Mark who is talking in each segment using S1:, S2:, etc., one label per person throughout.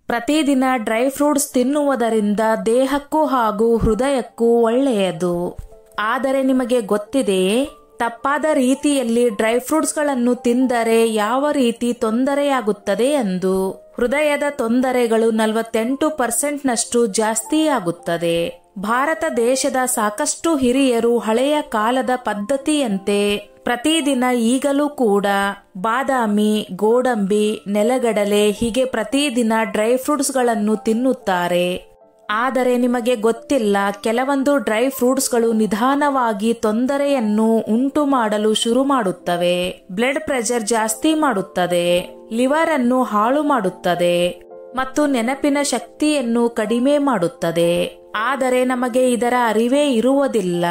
S1: ಪ್ರತಿದಿನ dry fruits ತಿನ್ನುವುದರಿಂದ ದೇಹಕ್ಕೂ ಹಾಗೂ ಹೃದಯಕ್ಕೂ ಒಳ್ಳೆಯದು. ಆದರೆ ನಿಮಗೆ ಗೊತ್ತಿದೆಯೇ, ತಪ್ಪಾದ ರೀತಿಯಲ್ಲಿ ಡ್ರೈ ಫ್ರೂಟ್ಸ್ಗಳನ್ನು ತಿಂದರೆ ಯಾವ ರೀತಿ ತೊಂದರೆಯಾಗುತ್ತದೆ ಎಂದು? ಹೃದಯದ ತೊಂದರೆಗಳು 48% ಜಾಸ್ತಿ ಆಗುತ್ತದೆ. ಭಾರತ ದೇಶದ ಸಾಕಷ್ಟು ಹಿರಿಯರು ಹಳೆಯ ಕಾಲದ ಪದ್ಧತಿಯಂತೆ ಪ್ರತಿದಿನ ಈಗಲೂ ಕೂಡ ಬಾದಾಮಿ, ಗೋಡಂಬಿ, ನೆಲಗಡಲೆ ಹೀಗೆ ಪ್ರತಿದಿನ ಡ್ರೈ ಫ್ರೂಟ್ಸ್ಗಳನ್ನು ತಿನ್ನುತ್ತಾರೆ. ಆದರೆ ನಿಮಗೆ ಗೊತ್ತಿಲ್ಲ, ಕೆಲವೊಂದು ಡ್ರೈ ಫ್ರೂಟ್ಸ್ಗಳು ನಿಧಾನವಾಗಿ ತೊಂದರೆಯನ್ನು ಉಂಟು ಮಾಡಲು ಶುರು ಮಾಡುತ್ತವೆ. ಬ್ಲಡ್ ಪ್ರೆಷರ್ ಜಾಸ್ತಿ ಮಾಡುತ್ತದೆ, ಲಿವರ್ ಅನ್ನು ಹಾಳು ಮಾಡುತ್ತದೆ ಮತ್ತು ನೆನಪಿನ ಶಕ್ತಿಯನ್ನು ಕಡಿಮೆ ಮಾಡುತ್ತದೆ. ಆದರೆ ನಮಗೆ ಇದರ ಅರಿವೇ ಇರುವುದಿಲ್ಲ.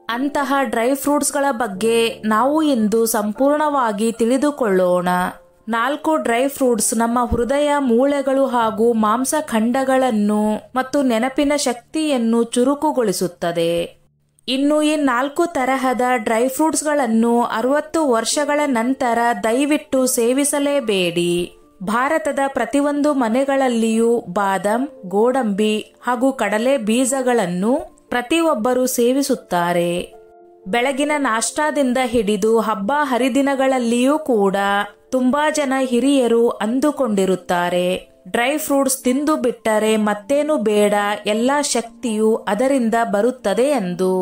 S1: ಅಂತಹ ಡ್ರೈ ಫ್ರೂಟ್ಸ್ಗಳ ಬಗ್ಗೆ ನಾವು ಇಂದು ಸಂಪೂರ್ಣವಾಗಿ ತಿಳಿದುಕೊಳ್ಳೋಣ. 4 ಡ್ರೈ ಫ್ರೂಟ್ಸ್ ನಮ್ಮ ಹೃದಯ, ಮೂಳೆಗಳು ಹಾಗೂ ಮಾಂಸಖಂಡಗಳನ್ನು ಮತ್ತು ನೆನಪಿನ ಶಕ್ತಿಯನ್ನು ಚುರುಕುಗೊಳಿಸುತ್ತದೆ. ಇನ್ನು ಈ 4 ತರಹದ ಡ್ರೈ ಫ್ರೂಟ್ಸ್ಗಳನ್ನು 60 ವರ್ಷಗಳ ನಂತರ ದಯವಿಟ್ಟು ಸೇವಿಸಲೇಬೇಡಿ. ಭಾರತದ ಪ್ರತಿಯೊಂದು ಮನೆಗಳಲ್ಲಿಯೂ ಬಾದಾಮ್, ಗೋಡಂಬಿ ಹಾಗೂ ಕಡಲೆ ಬೀಜಗಳನ್ನು ಪ್ರತಿಯೊಬ್ಬರು ಸೇವಿಸುತ್ತಾರೆ. ಬೆಳಗಿನ ನಾಷ್ಟಾದಿಂದ ಹಿಡಿದು ಹಬ್ಬ ಹರಿದಿನಗಳಲ್ಲಿಯೂ ಕೂಡ ತುಂಬಾ ಜನ ಹಿರಿಯರು ಅಂದುಕೊಂಡಿರುತ್ತಾರೆ, ಡ್ರೈ ಫ್ರೂಟ್ಸ್ ತಿಂದು ಬಿಟ್ಟರೆ ಮತ್ತೇನು ಬೇಡ, ಎಲ್ಲಾ ಶಕ್ತಿಯು ಅದರಿಂದ ಬರುತ್ತದೆ ಎಂದು.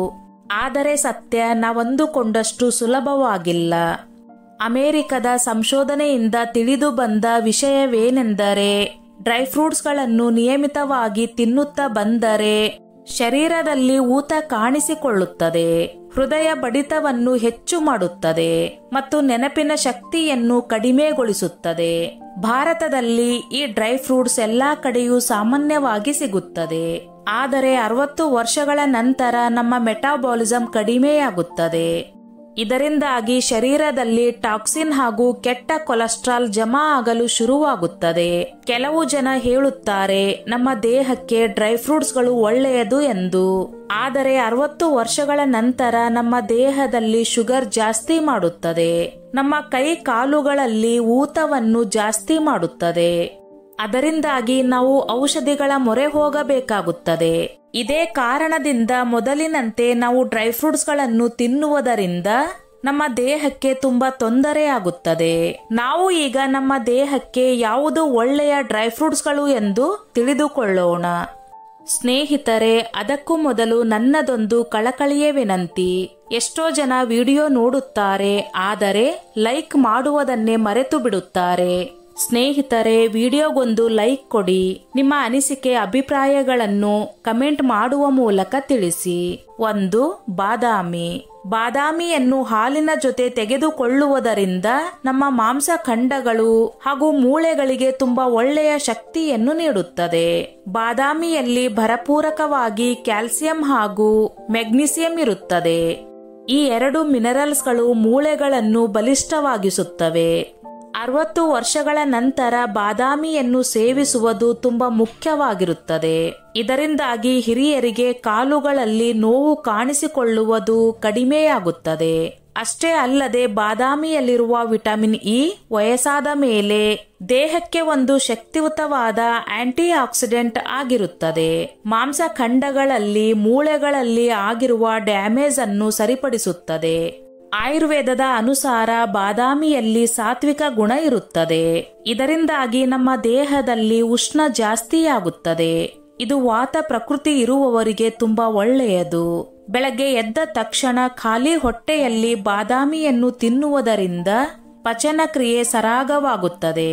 S1: ಆದರೆ ಸತ್ಯ ನಾವಂದುಕೊಂಡಷ್ಟು ಸುಲಭವಾಗಿಲ್ಲ. ಅಮೆರಿಕದ ಸಂಶೋಧನೆಯಿಂದ ತಿಳಿದು ಬಂದ ವಿಷಯವೇನೆಂದರೆ, ಡ್ರೈ ಫ್ರೂಟ್ಸ್ಗಳನ್ನು ನಿಯಮಿತವಾಗಿ ತಿನ್ನುತ್ತಾ ಬಂದರೆ ಶರೀರದಲ್ಲಿ ಊತ ಕಾಣಿಸಿಕೊಳ್ಳುತ್ತದೆ, ಹೃದಯ ಬಡಿತವನ್ನು ಹೆಚ್ಚು ಮಾಡುತ್ತದೆ ಮತ್ತು ನೆನಪಿನ ಶಕ್ತಿಯನ್ನು ಕಡಿಮೆಗೊಳಿಸುತ್ತದೆ. ಭಾರತದಲ್ಲಿ ಈ ಡ್ರೈ ಫ್ರೂಟ್ಸ್ ಎಲ್ಲಾ ಕಡೆಯೂ ಸಾಮಾನ್ಯವಾಗಿ ಸಿಗುತ್ತದೆ. ಆದರೆ 60 ವರ್ಷಗಳ ನಂತರ ನಮ್ಮ ಮೆಟಾಬಾಲಿಸಂ ಕಡಿಮೆಯಾಗುತ್ತದೆ. ಇದರಿಂದಾಗಿ ಶರೀರದಲ್ಲಿ ಟಾಕ್ಸಿನ್ ಹಾಗೂ ಕೆಟ್ಟ ಕೊಲೆಸ್ಟ್ರಾಲ್ ಜಮಾ ಆಗಲು ಶುರುವಾಗುತ್ತದೆ. ಕೆಲವು ಜನ ಹೇಳುತ್ತಾರೆ, ನಮ್ಮ ದೇಹಕ್ಕೆ ಡ್ರೈ ಫ್ರೂಟ್ಸ್ಗಳು ಒಳ್ಳೆಯದು ಎಂದು. ಆದರೆ 60 ವರ್ಷಗಳ ನಂತರ ನಮ್ಮ ದೇಹದಲ್ಲಿ ಶುಗರ್ ಜಾಸ್ತಿ ಮಾಡುತ್ತದೆ, ನಮ್ಮ ಕೈ ಕಾಲುಗಳಲ್ಲಿ ಊತವನ್ನು ಜಾಸ್ತಿ ಮಾಡುತ್ತದೆ. ಅದರಿಂದಾಗಿ ನಾವು ಔಷಧಿಗಳ ಮೊರೆ ಹೋಗಬೇಕಾಗುತ್ತದೆ. ಇದೇ ಕಾರಣದಿಂದ ಮೊದಲಿನಂತೆ ನಾವು ಡ್ರೈ ಫ್ರೂಟ್ಸ್ಗಳನ್ನು ತಿನ್ನುವುದರಿಂದ ನಮ್ಮ ದೇಹಕ್ಕೆ ತುಂಬಾ ತೊಂದರೆಯಾಗುತ್ತದೆ. ನಾವು ಈಗ ನಮ್ಮ ದೇಹಕ್ಕೆ ಯಾವುದು ಒಳ್ಳೆಯ ಡ್ರೈ ಫ್ರೂಟ್ಸ್ಗಳು ಎಂದು ತಿಳಿದುಕೊಳ್ಳೋಣ. ಸ್ನೇಹಿತರೆ, ಅದಕ್ಕೂ ಮೊದಲು ನನ್ನದೊಂದು ಕಳಕಳಿಯ ವಿನಂತಿ. ಎಷ್ಟೋ ಜನ ವಿಡಿಯೋ ನೋಡುತ್ತಾರೆ, ಆದರೆ ಲೈಕ್ ಮಾಡುವುದನ್ನೇ ಮರೆತು ಬಿಡುತ್ತಾರೆ. ಸ್ನೇಹಿತರೆ, ವಿಡಿಯೋಗೊಂದು ಲೈಕ್ ಕೊಡಿ. ನಿಮ್ಮ ಅನಿಸಿಕೆ ಅಭಿಪ್ರಾಯಗಳನ್ನು ಕಮೆಂಟ್ ಮಾಡುವ ಮೂಲಕ ತಿಳಿಸಿ. 1. ಬಾದಾಮಿಯನ್ನು ಹಾಲಿನ ಜೊತೆ ತೆಗೆದುಕೊಳ್ಳುವುದರಿಂದ ನಮ್ಮ ಮಾಂಸಖಂಡಗಳು ಹಾಗೂ ಮೂಳೆಗಳಿಗೆ ತುಂಬಾ ಒಳ್ಳೆಯ ಶಕ್ತಿಯನ್ನು ನೀಡುತ್ತದೆ. ಬಾದಾಮಿಯಲ್ಲಿ ಭರಪೂರಕವಾಗಿ ಕ್ಯಾಲ್ಸಿಯಂ ಹಾಗೂ ಮೆಗ್ನೀಸಿಯಂ ಇರುತ್ತದೆ. ಈ 2 ಮಿನರಲ್ಸ್ಗಳು ಮೂಳೆಗಳನ್ನು ಬಲಿಷ್ಠವಾಗಿಸುತ್ತವೆ. 60 ವರ್ಷಗಳ ನಂತರ ಬಾದಾಮಿಯನ್ನು ಸೇವಿಸುವುದು ತುಂಬಾ ಮುಖ್ಯವಾಗಿರುತ್ತದೆ. ಇದರಿಂದಾಗಿ ಹಿರಿಯರಿಗೆ ಕಾಲುಗಳಲ್ಲಿ ನೋವು ಕಾಣಿಸಿಕೊಳ್ಳುವುದು ಕಡಿಮೆಯಾಗುತ್ತದೆ. ಅಷ್ಟೇ ಅಲ್ಲದೆ ಬಾದಾಮಿಯಲ್ಲಿರುವ ವಿಟಮಿನ್ ಇ ವಯಸ್ಸಾದ ಮೇಲೆ ದೇಹಕ್ಕೆ ಒಂದು ಶಕ್ತಿಯುತವಾದ ಆಂಟಿ ಆಕ್ಸಿಡೆಂಟ್ ಆಗಿರುತ್ತದೆ. ಮಾಂಸಖಂಡಗಳಲ್ಲಿ, ಮೂಳೆಗಳಲ್ಲಿ ಆಗಿರುವ ಡ್ಯಾಮೇಜ್ ಅನ್ನು ಸರಿಪಡಿಸುತ್ತದೆ. ಆಯುರ್ವೇದದ ಅನುಸಾರ ಬಾದಾಮಿಯಲ್ಲಿ ಸಾತ್ವಿಕ ಗುಣ ಇರುತ್ತದೆ. ಇದರಿಂದಾಗಿ ನಮ್ಮ ದೇಹದಲ್ಲಿ ಉಷ್ಣ ಜಾಸ್ತಿಯಾಗುತ್ತದೆ. ಇದು ವಾತ ಪ್ರಕೃತಿ ಇರುವವರಿಗೆ ತುಂಬಾ ಒಳ್ಳೆಯದು. ಬೆಳಗ್ಗೆ ಎದ್ದ ತಕ್ಷಣ ಖಾಲಿ ಹೊಟ್ಟೆಯಲ್ಲಿ ಬಾದಾಮಿಯನ್ನು ತಿನ್ನುವುದರಿಂದ ಪಚನ ಕ್ರಿಯೆ ಸರಾಗವಾಗುತ್ತದೆ.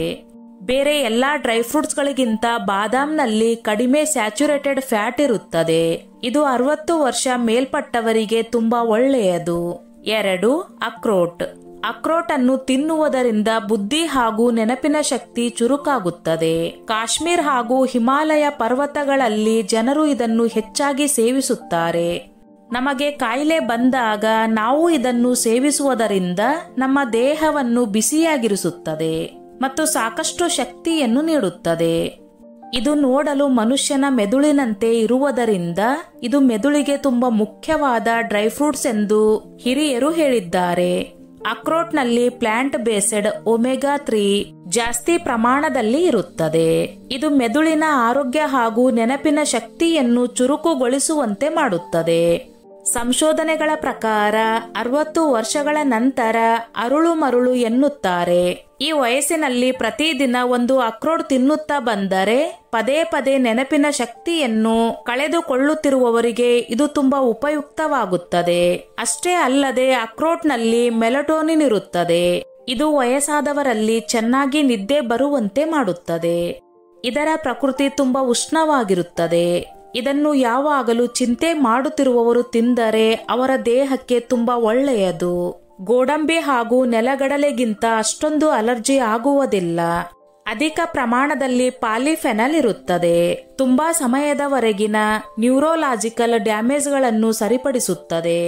S1: ಬೇರೆ ಎಲ್ಲಾ ಡ್ರೈ ಫ್ರೂಟ್ಸ್ಗಳಿಗಿಂತ ಬಾದಾಮ್ನಲ್ಲಿ ಕಡಿಮೆ ಸ್ಯಾಚುರೇಟೆಡ್ ಫ್ಯಾಟ್ ಇರುತ್ತದೆ. ಇದು 60 ವರ್ಷ ಮೇಲ್ಪಟ್ಟವರಿಗೆ ತುಂಬಾ ಒಳ್ಳೆಯದು. 2. ಅಕ್ರೋಟ್ ಅನ್ನು ತಿನ್ನುವುದರಿಂದ ಬುದ್ಧಿ ಹಾಗೂ ನೆನಪಿನ ಶಕ್ತಿ ಚುರುಕಾಗುತ್ತದೆ. ಕಾಶ್ಮೀರ್ ಹಾಗೂ ಹಿಮಾಲಯ ಪರ್ವತಗಳಲ್ಲಿ ಜನರು ಇದನ್ನು ಹೆಚ್ಚಾಗಿ ಸೇವಿಸುತ್ತಾರೆ. ನಮಗೆ ಕಾಯಿಲೆ ಬಂದಾಗ ನಾವು ಇದನ್ನು ಸೇವಿಸುವುದರಿಂದ ನಮ್ಮ ದೇಹವನ್ನು ಬಿಸಿಯಾಗಿರಿಸುತ್ತದೆ ಮತ್ತು ಸಾಕಷ್ಟು ಶಕ್ತಿಯನ್ನು ನೀಡುತ್ತದೆ. ಇದು ನೋಡಲು ಮನುಷ್ಯನ ಮೆದುಳಿನಂತೆ ಇರುವುದರಿಂದ ಇದು ಮೆದುಳಿಗೆ ತುಂಬಾ ಮುಖ್ಯವಾದ ಡ್ರೈ ಫ್ರೂಟ್ಸ್ ಎಂದು ಹಿರಿಯರು ಹೇಳಿದ್ದಾರೆ. ಅಕ್ರೋಟ್ನಲ್ಲಿ ಪ್ಲಾಂಟ್ ಬೇಸ್ಡ್ ಒಮೆಗಾ 3 ಜಾಸ್ತಿ ಪ್ರಮಾಣದಲ್ಲಿ ಇರುತ್ತದೆ. ಇದು ಮೆದುಳಿನ ಆರೋಗ್ಯ ಹಾಗೂ ನೆನಪಿನ ಶಕ್ತಿಯನ್ನು ಚುರುಕುಗೊಳಿಸುವಂತೆ ಮಾಡುತ್ತದೆ. ಸಂಶೋಧನೆಗಳ ಪ್ರಕಾರ 60 ವರ್ಷಗಳ ನಂತರ ಅರುಳು ಮರುಳು ಎನ್ನುತ್ತಾರೆ. ಈ ವಯಸ್ಸಿನಲ್ಲಿ ಪ್ರತಿದಿನ ಒಂದು ಅಕ್ರೋಟ್ ತಿನ್ನುತ್ತಾ ಬಂದರೆ ಪದೇ ಪದೇ ನೆನಪಿನ ಶಕ್ತಿಯನ್ನು ಕಳೆದುಕೊಳ್ಳುತ್ತಿರುವವರಿಗೆ ಇದು ತುಂಬಾ ಉಪಯುಕ್ತವಾಗುತ್ತದೆ. ಅಷ್ಟೇ ಅಲ್ಲದೆ ಅಕ್ರೋಟ್ನಲ್ಲಿ ಮೆಲಟೋನಿನ್ ಇರುತ್ತದೆ. ಇದು ವಯಸ್ಸಾದವರಲ್ಲಿ ಚೆನ್ನಾಗಿ ನಿದ್ದೆ ಬರುವಂತೆ ಮಾಡುತ್ತದೆ. ಇದರ ಪ್ರಕೃತಿ ತುಂಬಾ ಉಷ್ಣವಾಗಿರುತ್ತದೆ. ಇದನ್ನು ಯಾವಾಗಲೂ ಚಿಂತೆ ಮಾಡುತ್ತಿರುವವರು ತಿಂದರೆ ಅವರ ದೇಹಕ್ಕೆ ತುಂಬಾ ಒಳ್ಳೆಯದು. ಗೋಡಂಬಿ ಹಾಗೂ ನೆಲಗಡಲೆಗಿಂತ ಅಷ್ಟೊಂದು ಅಲರ್ಜಿ ಆಗುವುದಿಲ್ಲ. ಅಧಿಕ ಪ್ರಮಾಣದಲ್ಲಿ ಪಾಲಿಫೆನಲ್ ಇರುತ್ತದೆ. ತುಂಬಾ ಸಮಯದವರೆಗಿನ ನ್ಯೂರೋಲಾಜಿಕಲ್ ಡ್ಯಾಮೇಜ್ಗಳನ್ನು ಸರಿಪಡಿಸುತ್ತದೆ.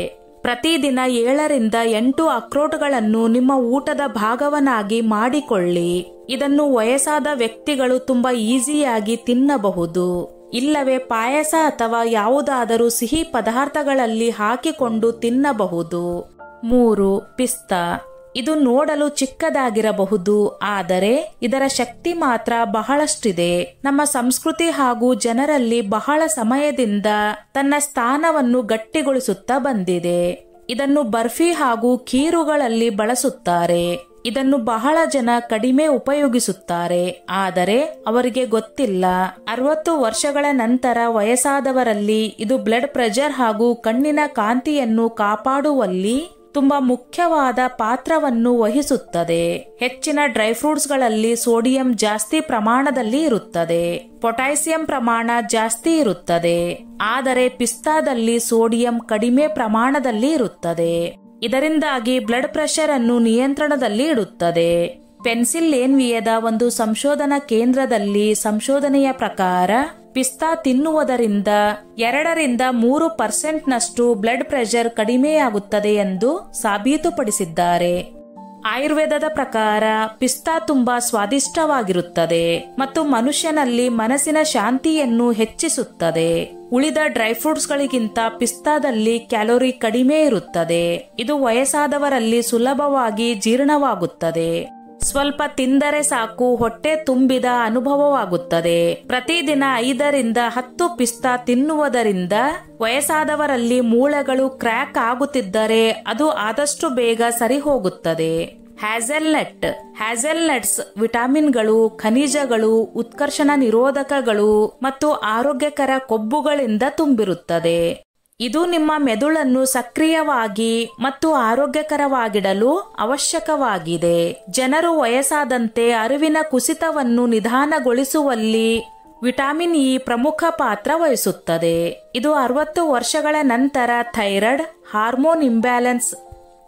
S1: ಪ್ರತಿದಿನ 7 ರಿಂದ 8 ಅಕ್ರೋಟ್ಗಳನ್ನು ನಿಮ್ಮ ಊಟದ ಭಾಗವನ್ನಾಗಿ ಮಾಡಿಕೊಳ್ಳಿ. ಇದನ್ನು ವಯಸ್ಸಾದ ವ್ಯಕ್ತಿಗಳು ತುಂಬಾ ಈಸಿಯಾಗಿ ತಿನ್ನಬಹುದು. ಇಲ್ಲವೇ ಪಾಯಸ ಅಥವಾ ಯಾವುದಾದರೂ ಸಿಹಿ ಪದಾರ್ಥಗಳಲ್ಲಿ ಹಾಕಿಕೊಂಡು ತಿನ್ನಬಹುದು. 3. ಪಿಸ್ತಾ. ಇದು ನೋಡಲು ಚಿಕ್ಕದಾಗಿರಬಹುದು, ಆದರೆ ಇದರ ಶಕ್ತಿ ಮಾತ್ರ ಬಹಳಷ್ಟಿದೆ. ನಮ್ಮ ಸಂಸ್ಕೃತಿ ಹಾಗೂ ಜನರಲ್ಲಿ ಬಹಳ ಸಮಯದಿಂದ ತನ್ನ ಸ್ಥಾನವನ್ನು ಗಟ್ಟಿಗೊಳಿಸುತ್ತಾ ಬಂದಿದೆ. ಇದನ್ನು ಬರ್ಫಿ ಹಾಗೂ ಖೀರುಗಳಲ್ಲಿ ಬಳಸುತ್ತಾರೆ. ಇದನ್ನು ಬಹಳ ಜನ ಕಡಿಮೆ ಉಪಯೋಗಿಸುತ್ತಾರೆ, ಆದರೆ ಅವರಿಗೆ ಗೊತ್ತಿಲ್ಲ. 60 ವರ್ಷಗಳ ನಂತರ ವಯಸ್ಸಾದವರಲ್ಲಿ ಇದು ಬ್ಲಡ್ ಪ್ರೆಷರ್ ಹಾಗೂ ಕಣ್ಣಿನ ಕಾಂತಿಯನ್ನು ಕಾಪಾಡುವಲ್ಲಿ ತುಂಬಾ ಮುಖ್ಯವಾದ ಪಾತ್ರವನ್ನು ವಹಿಸುತ್ತದೆ. ಹೆಚ್ಚಿನ ಡ್ರೈ ಫ್ರೂಟ್ಸ್ಗಳಲ್ಲಿ ಸೋಡಿಯಂ ಜಾಸ್ತಿ ಪ್ರಮಾಣದಲ್ಲಿ ಇರುತ್ತದೆ. ಪೊಟ್ಯಾಸಿಯಂ ಪ್ರಮಾಣ ಜಾಸ್ತಿ ಇರುತ್ತದೆ. ಆದರೆ ಪಿಸ್ತಾದಲ್ಲಿ ಸೋಡಿಯಂ ಕಡಿಮೆ ಪ್ರಮಾಣದಲ್ಲಿ ಇರುತ್ತದೆ. ಇದರಿಂದಾಗಿ ಬ್ಲಡ್ ಪ್ರೆಷರ್ ಅನ್ನು ನಿಯಂತ್ರಣದಲ್ಲಿ ಇಡುತ್ತದೆ. ಪೆನ್ಸಿಲ್ವೇನಿಯಾದ ಒಂದು ಸಂಶೋಧನಾ ಕೇಂದ್ರದಲ್ಲಿ ಸಂಶೋಧನೆಯ ಪ್ರಕಾರ ಪಿಸ್ತಾ ತಿನ್ನುವುದರಿಂದ 2 ರಿಂದ 3% ನಷ್ಟು ಬ್ಲಡ್ ಪ್ರೆಷರ್ ಕಡಿಮೆಯಾಗುತ್ತದೆ ಎಂದು ಸಾಬೀತುಪಡಿಸಿದ್ದಾರೆ. ಆಯುರ್ವೇದದ ಪ್ರಕಾರ ಪಿಸ್ತಾ ತುಂಬಾ ಸ್ವಾದಿಷ್ಟವಾಗಿರುತ್ತದೆ ಮತ್ತು ಮನುಷ್ಯನಲ್ಲಿ ಮನಸ್ಸಿನ ಶಾಂತಿಯನ್ನು ಹೆಚ್ಚಿಸುತ್ತದೆ. ಉಳಿದ ಡ್ರೈ ಫ್ರೂಟ್ಸ್ಗಳಿಗಿಂತ ಪಿಸ್ತಾದಲ್ಲಿ ಕ್ಯಾಲೋರಿ ಕಡಿಮೆ ಇರುತ್ತದೆ. ಇದು ವಯಸ್ಸಾದವರಲ್ಲಿ ಸುಲಭವಾಗಿ ಜೀರ್ಣವಾಗುತ್ತದೆ. ಸ್ವಲ್ಪ ತಿಂದರೆ ಸಾಕು, ಹೊಟ್ಟೆ ತುಂಬಿದ ಅನುಭವವಾಗುತ್ತದೆ. ಪ್ರತಿದಿನ 5 ರಿಂದ 10 ಪಿಸ್ತಾ ತಿನ್ನುವುದರಿಂದ ವಯಸ್ಸಾದವರಲ್ಲಿ ಮೂಳೆಗಳು ಕ್ರ್ಯಾಕ್ ಆಗುತ್ತಿದ್ದರೆ ಅದು ಆದಷ್ಟು ಬೇಗ ಸರಿ ಹೋಗುತ್ತದೆ. ಹ್ಯಾಜೆಲ್ನಟ್ಸ್ ವಿಟಮಿನ್ಗಳು, ಖನಿಜಗಳು, ಉತ್ಕರ್ಷಣ ನಿರೋಧಕಗಳು ಮತ್ತು ಆರೋಗ್ಯಕರ ಕೊಬ್ಬುಗಳಿಂದ ತುಂಬಿರುತ್ತದೆ. ಇದು ನಿಮ್ಮ ಮೆದುಳನ್ನು ಸಕ್ರಿಯವಾಗಿ ಮತ್ತು ಆರೋಗ್ಯಕರವಾಗಿಡಲು ಅವಶ್ಯಕವಾಗಿದೆ. ಜನರು ವಯಸ್ಸಾದಂತೆ ಅರಿವಿನ ಕುಸಿತವನ್ನು ನಿಧಾನಗೊಳಿಸುವಲ್ಲಿ ವಿಟಮಿನ್ ಇ ಪ್ರಮುಖ ಪಾತ್ರ ವಹಿಸುತ್ತದೆ. ಇದು 60 ವರ್ಷಗಳ ನಂತರ ಥೈರಾಯ್ಡ್ ಹಾರ್ಮೋನ್ ಇಂಬ್ಯಾಲೆನ್ಸ್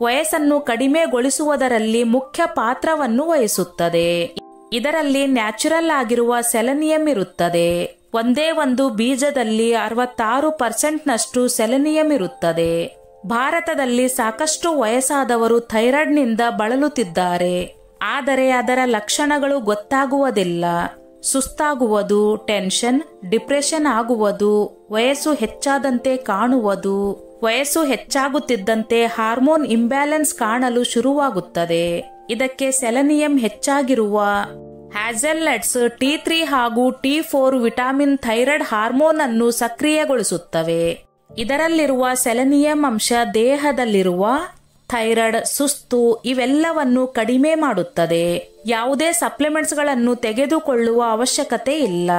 S1: ವಯಸ್ಸನ್ನು ಕಡಿಮೆಗೊಳಿಸುವುದರಲ್ಲಿ ಮುಖ್ಯ ಪಾತ್ರವನ್ನು ವಹಿಸುತ್ತದೆ. ಇದರಲ್ಲಿ ನ್ಯಾಚುರಲ್ ಆಗಿರುವ ಸೆಲೆನಿಯಂ ಇರುತ್ತದೆ. ಒಂದೇ ಒಂದು ಬೀಜದಲ್ಲಿ 66% ನಷ್ಟು ಸೆಲೆನಿಯಂ ಇರುತ್ತದೆ. ಭಾರತದಲ್ಲಿ ಸಾಕಷ್ಟು ವಯಸ್ಸಾದವರು ಥೈರಾಯ್ಡ್ನಿಂದ ಬಳಲುತ್ತಿದ್ದಾರೆ, ಆದರೆ ಅದರ ಲಕ್ಷಣಗಳು ಗೊತ್ತಾಗುವುದಿಲ್ಲ. ಸುಸ್ತಾಗುವುದು, ಟೆನ್ಷನ್, ಡಿಪ್ರೆಷನ್ ಆಗುವುದು, ವಯಸ್ಸು ಹೆಚ್ಚಾದಂತೆ ಕಾಣುವುದು, ವಯಸ್ಸು ಹೆಚ್ಚಾಗುತ್ತಿದ್ದಂತೆ ಹಾರ್ಮೋನ್ ಇಂಬ್ಯಾಲೆನ್ಸ್ ಕಾಣಲು ಶುರುವಾಗುತ್ತದೆ. ಇದಕ್ಕೆ ಸೆಲೆನಿಯಂ ಹೆಚ್ಚಾಗಿರುವ ಹ್ಯಾಜೆಲ್ನಟ್ಸ್ T3 ಹಾಗೂ T4 ವಿಟಮಿನ್ ಥೈರಾಯ್ಡ್ ಹಾರ್ಮೋನ್ ಅನ್ನು ಸಕ್ರಿಯಗೊಳಿಸುತ್ತವೆ. ಇದರಲ್ಲಿರುವ ಸೆಲೆನಿಯಂ ಅಂಶ ದೇಹದಲ್ಲಿರುವ ಥೈರಾಯ್ಡ್, ಸುಸ್ತು ಇವೆಲ್ಲವನ್ನು ಕಡಿಮೆ ಮಾಡುತ್ತದೆ. ಯಾವುದೇ ಸಪ್ಲಿಮೆಂಟ್ಸ್ಗಳನ್ನು ತೆಗೆದುಕೊಳ್ಳುವ ಅವಶ್ಯಕತೆ ಇಲ್ಲ.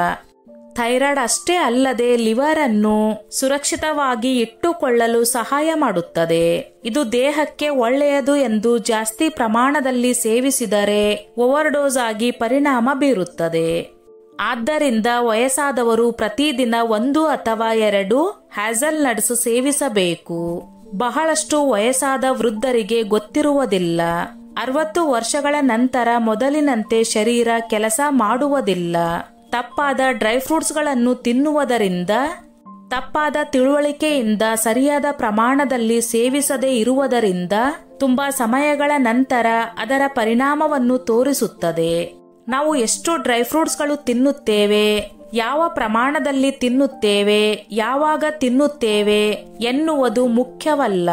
S1: ಥೈರಾಯ್ಡ್ ಅಷ್ಟೇ ಅಲ್ಲದೆ ಲಿವರ್ ಅನ್ನು ಸುರಕ್ಷಿತವಾಗಿ ಇಟ್ಟುಕೊಳ್ಳಲು ಸಹಾಯ ಮಾಡುತ್ತದೆ. ಇದು ದೇಹಕ್ಕೆ ಒಳ್ಳೆಯದು ಎಂದು ಜಾಸ್ತಿ ಪ್ರಮಾಣದಲ್ಲಿ ಸೇವಿಸಿದರೆ ಓವರ್ಡೋಸ್ ಆಗಿ ಪರಿಣಾಮ ಬೀರುತ್ತದೆ. ಆದ್ದರಿಂದ ವಯಸ್ಸಾದವರು ಪ್ರತಿದಿನ 1 ಅಥವಾ 2 ಹ್ಯಾಜೆಲ್ನಟ್ಸ್ ಸೇವಿಸಬೇಕು. ಬಹಳಷ್ಟು ವಯಸ್ಸಾದ ವೃದ್ಧರಿಗೆ ಗೊತ್ತಿರುವುದಿಲ್ಲ. 60 ವರ್ಷಗಳ ನಂತರ ಮೊದಲಿನಂತೆ ಶರೀರ ಕೆಲಸ ಮಾಡುವುದಿಲ್ಲ. ತಪ್ಪಾದ ಡ್ರೈ ಫ್ರೂಟ್ಸ್ಗಳನ್ನು ತಿನ್ನುವುದರಿಂದ, ತಪ್ಪಾದ ತಿಳುವಳಿಕೆಯಿಂದ ಸರಿಯಾದ ಪ್ರಮಾಣದಲ್ಲಿ ಸೇವಿಸದೇ ಇರುವುದರಿಂದ ತುಂಬಾ ಸಮಯಗಳ ನಂತರ ಅದರ ಪರಿಣಾಮವನ್ನು ತೋರಿಸುತ್ತದೆ. ನಾವು ಎಷ್ಟು ಡ್ರೈ ಫ್ರೂಟ್ಸ್ಗಳು ತಿನ್ನುತ್ತೇವೆ ಯಾವ ಪ್ರಮಾಣದಲ್ಲಿ ತಿನ್ನುತ್ತೇವೆ, ಯಾವಾಗ ತಿನ್ನುತ್ತೇವೆ ಎನ್ನುವುದು ಮುಖ್ಯವಲ್ಲ.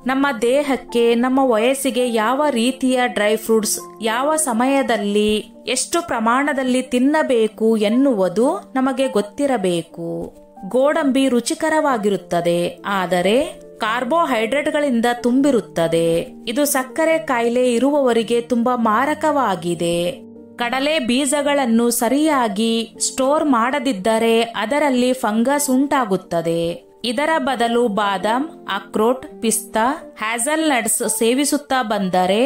S1: ನಮ್ಮ ದೇಹಕ್ಕೆ, ನಮ್ಮ ವಯಸ್ಸಿಗೆ ಯಾವ ರೀತಿಯ ಡ್ರೈ ಫ್ರೂಟ್ಸ್ ಯಾವ ಸಮಯದಲ್ಲಿ ಎಷ್ಟು ಪ್ರಮಾಣದಲ್ಲಿ ತಿನ್ನಬೇಕು ಎನ್ನುವುದು ನಮಗೆ ಗೊತ್ತಿರಬೇಕು. ಗೋಡಂಬಿ ರುಚಿಕರವಾಗಿರುತ್ತದೆ, ಆದರೆ ಕಾರ್ಬೋಹೈಡ್ರೇಟ್ಗಳಿಂದ ತುಂಬಿರುತ್ತದೆ. ಇದು ಸಕ್ಕರೆ ಕಾಯಿಲೆ ಇರುವವರಿಗೆ ತುಂಬಾ ಮಾರಕವಾಗಿದೆ. ಕಡಲೆ ಬೀಜಗಳನ್ನು ಸರಿಯಾಗಿ ಸ್ಟೋರ್ ಮಾಡದಿದ್ದರೆ ಅದರಲ್ಲಿ ಫಂಗಸ್ ಉಂಟಾಗುತ್ತದೆ. ಇದರ ಬದಲು ಬಾದಾಮ್, ಅಕ್ರೋಟ್, ಪಿಸ್ತಾ, ಹ್ಯಾಸಲ್ನಟ್ಸ್ ಸೇವಿಸುತ್ತಾ ಬಂದರೆ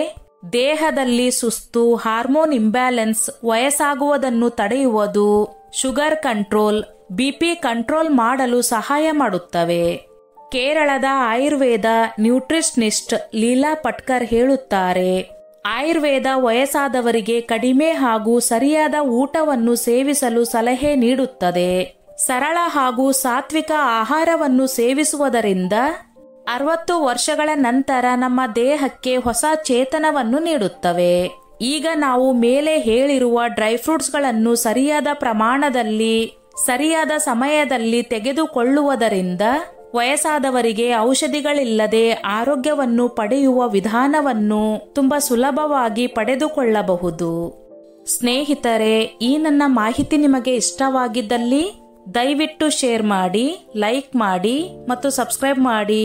S1: ದೇಹದಲ್ಲಿ ಸುಸ್ತು, ಹಾರ್ಮೋನ್ ಇಂಬ್ಯಾಲೆನ್ಸ್, ವಯಸ್ಸಾಗುವುದನ್ನು ತಡೆಯುವುದು, ಶುಗರ್ ಕಂಟ್ರೋಲ್, ಬಿಪಿ ಕಂಟ್ರೋಲ್ ಮಾಡಲು ಸಹಾಯ ಮಾಡುತ್ತವೆ. ಕೇರಳದ ಆಯುರ್ವೇದ ನ್ಯೂಟ್ರಿಷನಿಸ್ಟ್ ಲೀಲಾ ಪಟ್ಕರ್ ಹೇಳುತ್ತಾರೆ, ಆಯುರ್ವೇದ ವಯಸ್ಸಾದವರಿಗೆ ಕಡಿಮೆ ಹಾಗೂ ಸರಿಯಾದ ಊಟವನ್ನು ಸೇವಿಸಲು ಸಲಹೆ ನೀಡುತ್ತದೆ. ಸರಳ ಹಾಗೂ ಸಾತ್ವಿಕ ಆಹಾರವನ್ನು ಸೇವಿಸುವುದರಿಂದ 60 ವರ್ಷಗಳ ನಂತರ ನಮ್ಮ ದೇಹಕ್ಕೆ ಹೊಸ ಚೇತನವನ್ನು ನೀಡುತ್ತವೆ. ಈಗ ನಾವು ಮೇಲೆ ಹೇಳಿರುವ ಡ್ರೈ ಫ್ರೂಟ್ಸ್ಗಳನ್ನು ಸರಿಯಾದ ಪ್ರಮಾಣದಲ್ಲಿ ಸರಿಯಾದ ಸಮಯದಲ್ಲಿ ತೆಗೆದುಕೊಳ್ಳುವುದರಿಂದ ವಯಸ್ಸಾದವರಿಗೆ ಔಷಧಿಗಳಿಲ್ಲದೆ ಆರೋಗ್ಯವನ್ನು ಪಡೆಯುವ ವಿಧಾನವನ್ನು ತುಂಬಾ ಸುಲಭವಾಗಿ ಪಡೆದುಕೊಳ್ಳಬಹುದು. ಸ್ನೇಹಿತರೆ, ಈ ನನ್ನ ಮಾಹಿತಿ ನಿಮಗೆ ಇಷ್ಟವಾಗಿದ್ದಲ್ಲಿ ದಯವಿಟ್ಟು ಶೇರ್ ಮಾಡಿ, ಲೈಕ್ ಮಾಡಿ ಮತ್ತು ಸಬ್ಸ್ಕ್ರೈಬ್ ಮಾಡಿ.